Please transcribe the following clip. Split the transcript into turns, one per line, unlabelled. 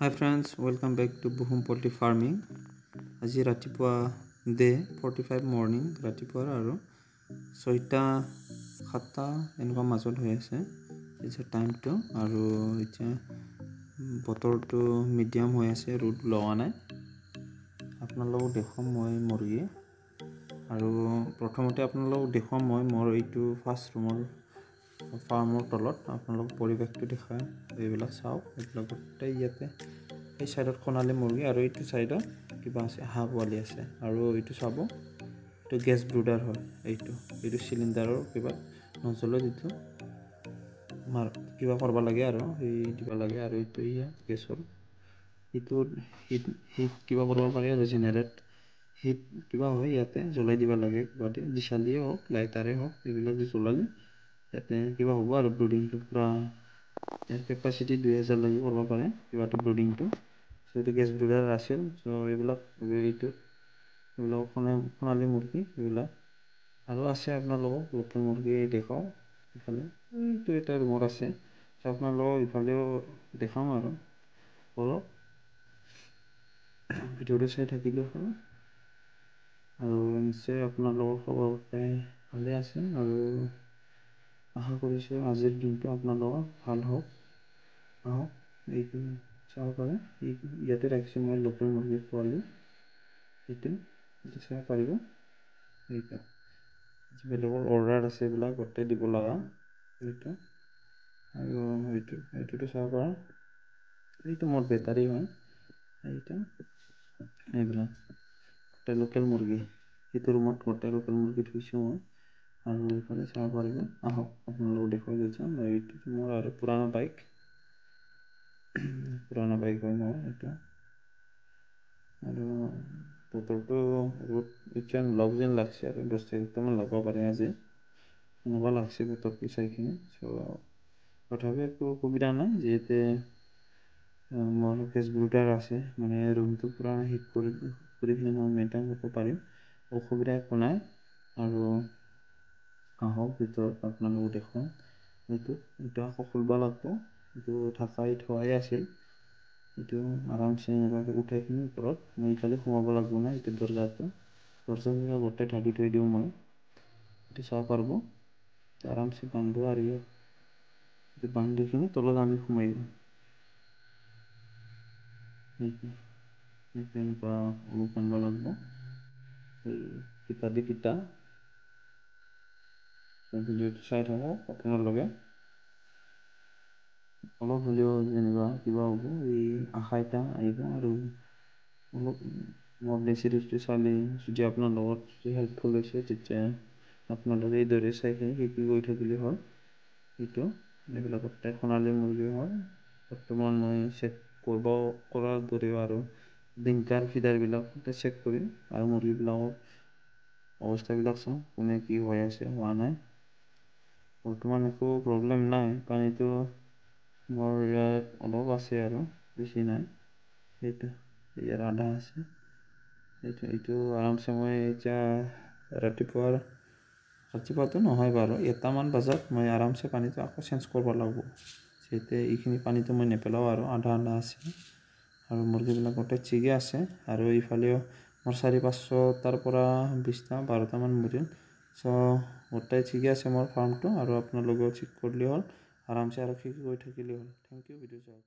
Hi friends, welcome back to Bohum Poultry Farming. আজি ৰাতিপুৱা day 45 morning ৰাতিপুৱাৰ আৰু 6টা 7টা এনেকুৱা মাজত হৈ আছে এতিয়া টাইমটো আৰু এতিয়া বতৰটো মিডিয়াম হৈ আছে ৰ'দ লগা নাই আপোনালোকক দেখুৱাম মই মুৰ্গী আৰু প্ৰথমতে আপোনালোকক দেখুৱাম মই মোৰ এইটো ফাৰ্ষ্ট ৰুমৰ ফাৰ্মৰ তলত আপোনালোক পৰিৱেশটো দেখায় এইবিলাক চাওক এইবিলাক গোটেই ইয়াতে এই সাইডত কোনালি মুৰ্গী আৰু এইটো সাইডত কিবা আছে হাঁহ পোৱালি আছে আৰু এইটো চাব এইটো গেছ ব্ৰুডাৰ হয় এইটো সিলিণ্ডাৰৰ কিবা নজলত এইটো কিবা কৰিব লাগে আৰু এই দিব লাগে আৰু এইটো ইয়া গেছৰ এইটো হিট কিবা কৰিব পাৰি আৰু জেনেৰেট হিট কিবা হয় ইয়াতে জ্বলাই দিব লাগে কিবা দিশালিয়ে হওক লাইটাৰে হওক এইবিলাক জ্বলালে ইয়াতে কিবা হ'ব আৰু ব্ৰুডিংটো পুৰা ইয়াৰ কেপাচিটি 2000 লাগি কৰিব পাৰে কিবাটো ব্ৰুডিংটো সেইটো গেছ ব্ৰুডাৰ আছিল চ' এইবিলাক সোণালী মুৰ্গী এইবিলাক আৰু আছে আপোনালোকক লোকেল মুৰ্গী দেখাওঁ ইফালে এইটো এটা ৰুমত আছে আপোনালোকক ইফালেও দেখাম আৰু অলপ ভিডিঅ'টো চাই থাকিলে হ'ল আৰু নিশ্চয় আপোনালোকৰ খবৰ ভালে আছে আৰু আশা কৰিছোঁ আজিৰ দিনটো আপোনালোকৰ ভাল হওক আহক এইটো চাব পাৰে ইয়াতে ৰাখিছোঁ মই লোকেল মুৰ্গীৰ পোৱালি এইটো চাব পাৰিব এইটো বেলেগৰ অৰ্ডাৰ আছে এইবিলাক গোটেই দিব লগা এইটো আৰু এইটোতো চাব পৰা এইটো মোৰ বেটাৰী হয় এইটো এইবিলাক গোটেই লোকেল মুৰ্গী সেইটো ৰুমত গোটেই লোকেল মুৰ্গী থৈছোঁ মই আৰু এইফালে চাব পাৰিব আহক আপোনালোকক দেখুৱাই দিছোঁ এইটো মোৰ আৰু পুৰণা বাইক হয় মোৰ এইটো আৰু বতৰটো ৰ'দ এতিয়া লগ যেন লাগছে আৰু 10 তাৰিখমান ল'ব পাৰে আজি এনেকুৱা লাগছে বতৰটো চাইখিনি চ' তথাপি একো অসুবিধা নাই যিহেতু মোৰ গেছ ব্ৰুডাৰ আছে মানে ৰুমটো পূৰা হিট কৰি কিনে মই মেইনটেইন কৰিব পাৰিম অসুবিধা একো নাই আৰু আহক ভিতৰত আপোনালোকক দেখুৱাম এইটো আকৌ খুলিব লাগিব এইটো থোৱাই আছিল এইটো আৰামছে এনেকুৱাকৈ উঠাই কিনে ওপৰত মই ইফালে সোমাব লাগিব না এইটো দৰ্জাবিলাক গোটেই ঢাকি থৈ দিওঁ মই এইটো চাব পাৰিব আৰামছে বান্ধব আৰু এইটো বান্ধি কিনে তলত আমি সোমাই দিওঁ এনেকুৱা অলপ বান্ধিব লাগিব এই ফিটা দি ফিটা ভিডিঅ'টো চাই থাকক আপোনালোকে অলপ হ'লেও যেনিবা কিবা হ'ব এই আশা এটা আহিব আৰু অলপ মোৰ চিৰিজটো চালে যদি আপোনাৰ লগত হেল্পফুল হৈছে তেতিয়া আপোনালোকে এইদৰে চাই শিকি গৈ থাকিলে হ'ল এইটো এইবিলাক গোটেই সোণালী মুৰ্গী হয় বৰ্তমান মই চেক কৰাৰ দৰেও আৰু ডিংকাৰ ফিডাৰবিলাক চেক কৰিম আৰু মুৰ্গীবিলাকৰ অৱস্থাবিলাক চাওঁ কোনে কি হৈ আছে হোৱা নাই বৰ্তমান একো প্ৰব্লেম নাই পানীটো মোৰ ইয়াত অলপ আছে আৰু বেছি নাই সেইটো ইয়াৰ আধা আছে এইটো আৰামছে মই এতিয়া ৰাতিপুৱাটো নহয় বাৰু 1টামান বজাত মই আৰামছে পানীটো আকৌ চেঞ্জ কৰিব লাগিব যিহেতু এইখিনি পানীটো মই নেপেলাওঁ আৰু আধা আছে আৰু মুৰ্গীবিলাক গোটেই ঠিকে আছে আৰু এইফালেও মোৰ 400-500টাৰ পৰা 20টা 12টামান মুৰ্গী চ' গোটেই ঠিকে আছে মোৰ ফাৰ্মটো আৰু আপোনালোকেও চেক কৰিলে হ'ল আৰামছে আৰু শিকি গৈ থাকিলে হ'ল থেংক ইউ ভিডিঅ' চাওক